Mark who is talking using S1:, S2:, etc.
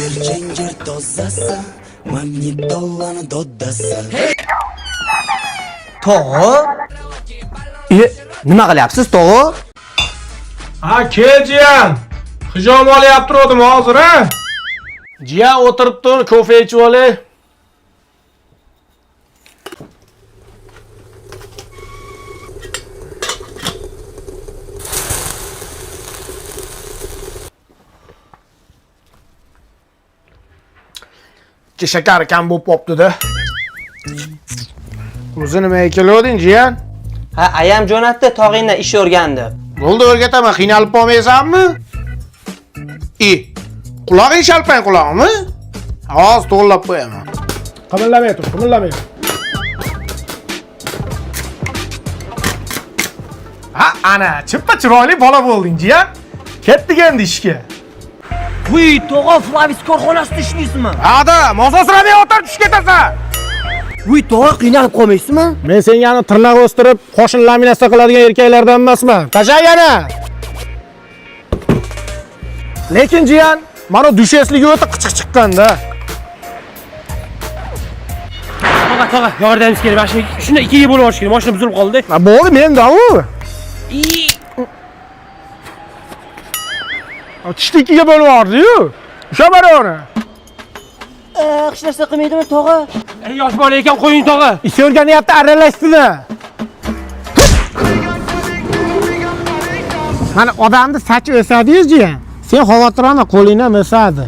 S1: Zincir tozası, magnitollani doddasi.
S2: Tog'i? Nima qilyapsiz, tog'i?
S3: Ha, kel jiyan. Hijom olyapti turdim hozir, ha? Jiyan o'tirib tur, kofe ichib olay. Shakar kam bo'lib qopti-da. O'zi nimaga kelding, jiyan?
S2: Ha, ayam jo'natdi, tog'ingdan ish o'rgandi.
S3: Bo'ldi, o'rgataman, qiynalib qolmaysanmi? Qulog'ing shalpang qulog'imi? Hozir to'g'rilab qo'yaman. Qimillamay tur, qimillamay. Ha, ana, chippa chiroyli bola bo'lding, jiyan. Ketdik endi ishga.
S2: Voy, tog'a, Flavis korxonasida ishlaysizmi?
S3: Hada, mozosramay o'tirib tushib ketasan.
S2: Voy, tog'a, qiynalib qolmaysizmi?
S3: Men sengani tirnoq o'stirib, qo'shin laminatsiya qiladigan erkaklardan emasman. Tasha yana. Lekin jiyan, mana dushesligi o'ta qichiq chiqqanda.
S4: Tog'a, yordamimiz kerak. Mana shuni ikkiga bo'lib olish kerak. Mashina buzilib qoldi.
S3: Ha, bo'ldi, mendamu. Tishni ikkiga bo'lib yubordi-yu. O'sha baroni.
S2: Hech narsa qilmaydimi, tog'a?
S4: Yosh bola ekan, qo'ying tog'a.
S3: Ish o'rganyapti, aralashdi-da. Mana odamni sachi o'sadi-yu, jiyan. Sen xavotir olma, qo'lingdan o'sadi.